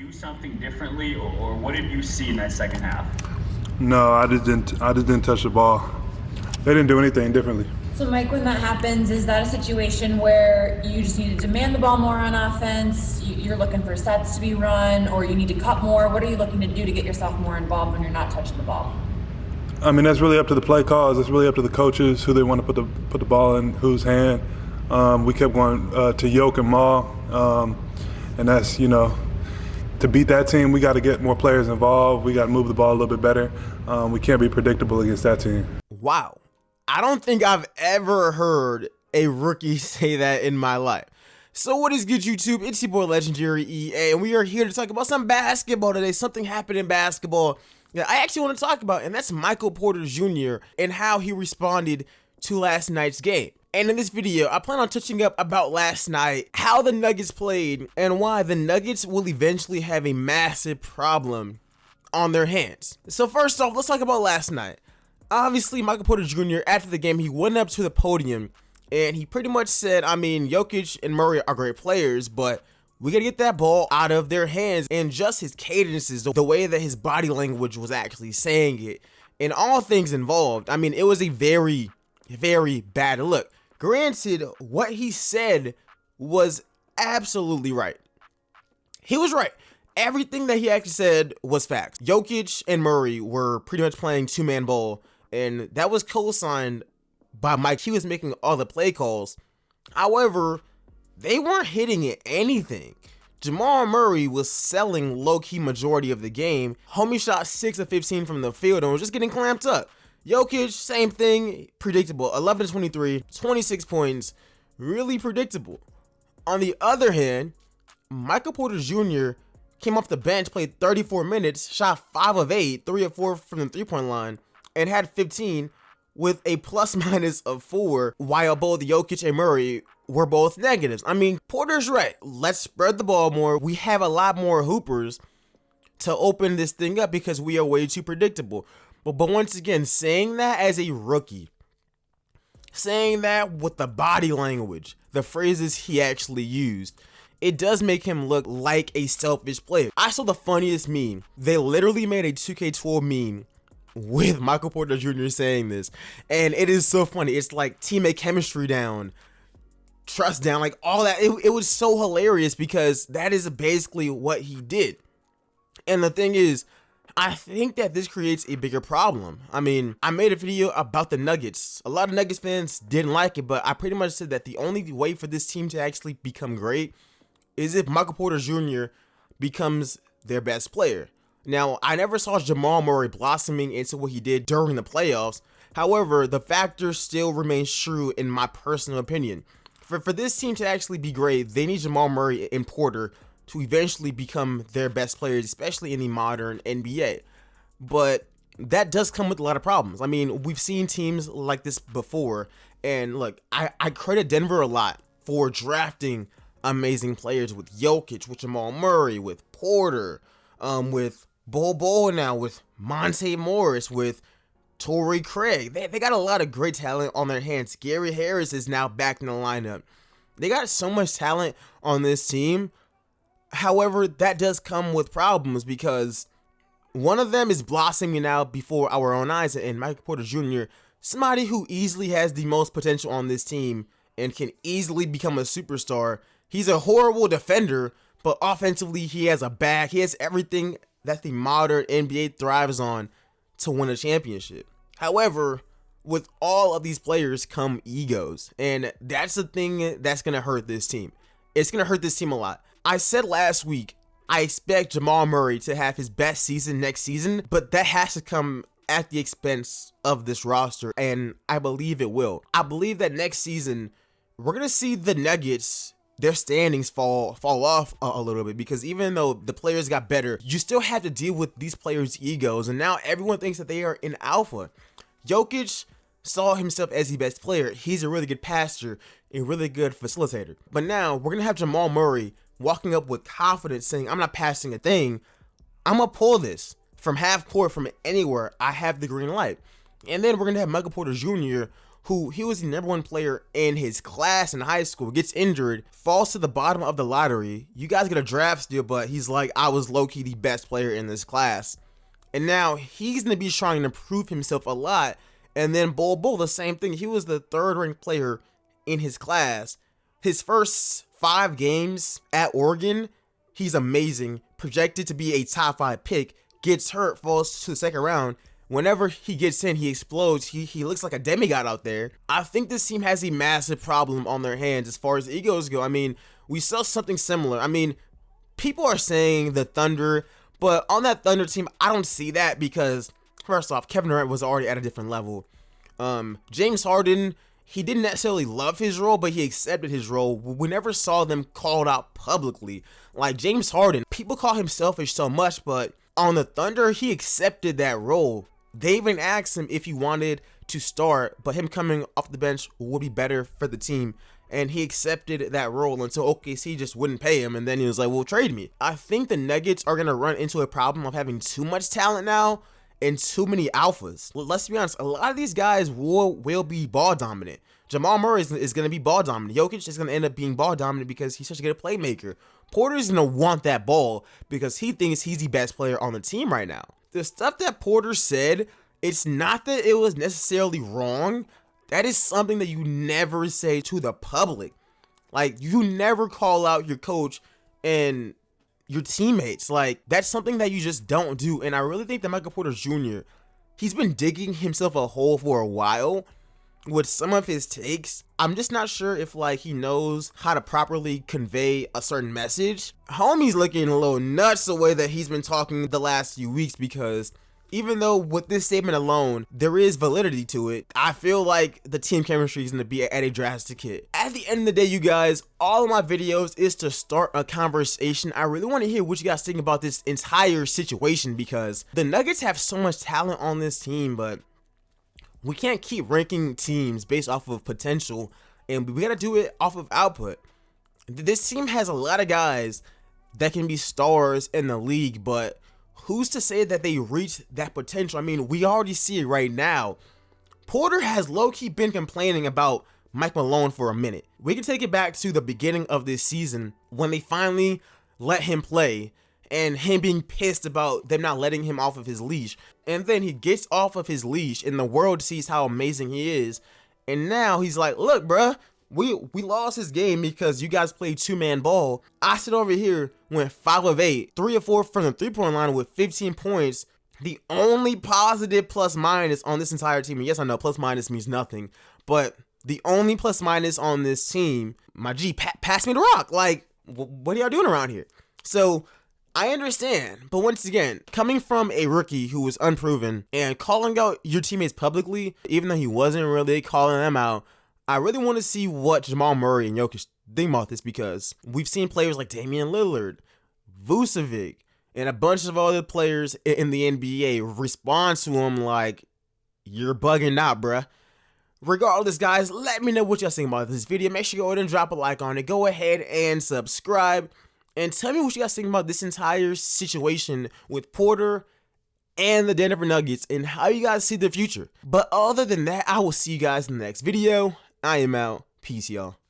do something differently, or what did you see in that second half? No, I just didn't touch the ball. They didn't do anything differently. So, Mike, when that happens, is that a situation where you just need to demand the ball more on offense? You're looking for sets to be run, or you need to cut more? What are you looking to do to get yourself more involved when you're not touching the ball? I mean, that's really up to the play calls. It's really up to the coaches who they want to put the ball in whose hand. We kept going to Yoke and Maul, and that's, to beat that team, we got to get more players involved. We got to move the ball a little bit better. We can't be predictable against that team. Wow. I don't think I've ever heard a rookie say that in my life. So what is good, YouTube? It's your boy Legendary EA, and we are here to talk about some basketball today. Something happened in basketball that I actually want to talk about, and that's Michael Porter Jr. and how he responded to last night's game. And in this video, I plan on touching up about last night, how the Nuggets played, and why the Nuggets will eventually have a massive problem on their hands. So first off, let's talk about last night. Obviously, Michael Porter Jr., after the game, he went up to the podium, and he pretty much said, Jokic and Murray are great players, but we gotta get that ball out of their hands. And just his cadences, the way that his body language was actually saying it, and all things involved, it was a very, very bad look. Granted, what he said was absolutely right. He was right. Everything that he actually said was facts. Jokic and Murray were pretty much playing two-man ball, and that was co-signed by Mike. He was making all the play calls. However, they weren't hitting it anything. Jamal Murray was selling low-key majority of the game. Homie shot 6 of 15 from the field and was just getting clamped up. Jokic, same thing, predictable. 11 to 23, 26 points, really predictable. On the other hand, Michael Porter Jr. came off the bench, played 34 minutes, shot 5 of 8, 3 of 4 from the three-point line, and had 15 with a plus-minus of 4, while both Jokic and Murray were both negatives. Porter's right. Let's spread the ball more. We have a lot more hoopers to open this thing up because we are way too predictable. But once again, saying that as a rookie, saying that with the body language, the phrases he actually used, it does make him look like a selfish player. I saw the funniest meme. They literally made a 2K12 meme with Michael Porter Jr. saying this, and it is so funny. It's like teammate chemistry down, trust down, like all that. It was so hilarious because that is basically what he did. And the thing is, I think that this creates a bigger problem. I made a video about the Nuggets. A lot of Nuggets fans didn't like it, but I pretty much said that the only way for this team to actually become great is if Michael Porter Jr. becomes their best player. Now, I never saw Jamal Murray blossoming into what he did during the playoffs. However, the factor still remains true in my personal opinion. For this team to actually be great, they need Jamal Murray and Porter to eventually become their best players, especially in the modern NBA. But that does come with a lot of problems. We've seen teams like this before, and look, I credit Denver a lot for drafting amazing players with Jokic, with Jamal Murray, with Porter, with Bol Bol now, with Monte Morris, with Torrey Craig. They got a lot of great talent on their hands. Gary Harris is now back in the lineup. They got so much talent on this team. However, that does come with problems because one of them is blossoming out before our own eyes, and Michael Porter Jr., somebody who easily has the most potential on this team and can easily become a superstar. He's a horrible defender, but offensively, he has a bag. He has everything that the modern NBA thrives on to win a championship. However, with all of these players come egos, and that's the thing that's going to hurt this team. It's going to hurt this team a lot. I said last week, I expect Jamal Murray to have his best season next season, but that has to come at the expense of this roster, and I believe it will. I believe that next season, we're going to see the Nuggets, their standings fall off a little bit, because even though the players got better, you still have to deal with these players' egos, and now everyone thinks that they are in alpha. Jokic saw himself as the best player. He's a really good passer, a really good facilitator. But now we're going to have Jamal Murray walking up with confidence saying, I'm not passing a thing. I'm going to pull this from half court, from anywhere. I have the green light. And then we're going to have Michael Porter Jr., who he was the #1 player in his class in high school, gets injured, falls to the bottom of the lottery. You guys get a draft steal, but he's like, I was low-key the best player in this class. And now he's going to be trying to prove himself a lot. And then Bol Bol, the same thing. He was the 3rd-ranked player in his class. His first 5 games at Oregon, he's amazing. Projected to be a top 5 pick. Gets hurt, falls to the 2nd round. Whenever he gets in, he explodes. He looks like a demigod out there. I think this team has a massive problem on their hands as far as egos go. I mean, we saw something similar. I mean, people are saying the Thunder, but on that Thunder team, I don't see that because, first off, Kevin Durant was already at a different level. James Harden, he didn't necessarily love his role, but he accepted his role. We never saw them called out publicly. Like James Harden, people call him selfish so much, but on the Thunder, he accepted that role. They even asked him if he wanted to start, but him coming off the bench would be better for the team. And he accepted that role until OKC just wouldn't pay him. And then he was like, well, trade me. I think the Nuggets are going to run into a problem of having too much talent now and too many alphas. Let's be honest, a lot of these guys will be ball dominant. Jamal Murray is going to be ball dominant. Jokic is going to end up being ball dominant because he's such a good playmaker. Porter's going to want that ball because he thinks he's the best player on the team right now. The stuff that Porter said, it's not that it was necessarily wrong. That is something that you never say to the public. Like, you never call out your coach and your teammates. Like, that's something that you just don't do. And I really think that Michael Porter Jr., he's been digging himself a hole for a while with some of his takes. I'm just not sure if like he knows how to properly convey a certain message. Homie's looking a little nuts the way that he's been talking the last few weeks, because even though with this statement alone there is validity to it, I feel like the team chemistry is going to be at a drastic hit. At the end of the day, you guys, all of my videos is to start a conversation. I really want to hear what you guys think about this entire situation, because the Nuggets have so much talent on this team, but we can't keep ranking teams based off of potential, and we gotta do it off of output. This team has a lot of guys that can be stars in the league, but who's to say that they reach that potential? I mean, we already see it right now. Porter has low-key been complaining about Mike Malone for a minute. We can take it back to the beginning of this season when they finally let him play, and him being pissed about them not letting him off of his leash. And then he gets off of his leash and the world sees how amazing he is. And now he's like, look, bruh, we lost his game because you guys played 2-man ball. I sit over here, went 5 of 8, 3 of 4 from the 3-point line with 15 points. The only positive plus minus on this entire team, and yes, I know plus minus means nothing, but the only plus minus on this team, my G, pass me the rock. Like, what are y'all doing around here? So I understand, but once again, coming from a rookie who was unproven and calling out your teammates publicly, even though he wasn't really calling them out, I really want to see what Jamal Murray and Jokic think about this, because we've seen players like Damian Lillard, Vucevic, and a bunch of other players in the NBA respond to him like, you're bugging out, bruh. Regardless, guys, let me know what y'all think about this video. Make sure you go ahead and drop a like on it. Go ahead and subscribe. And tell me what you guys think about this entire situation with Porter and the Denver Nuggets and how you guys see the future. But other than that, I will see you guys in the next video. I am out. Peace, y'all.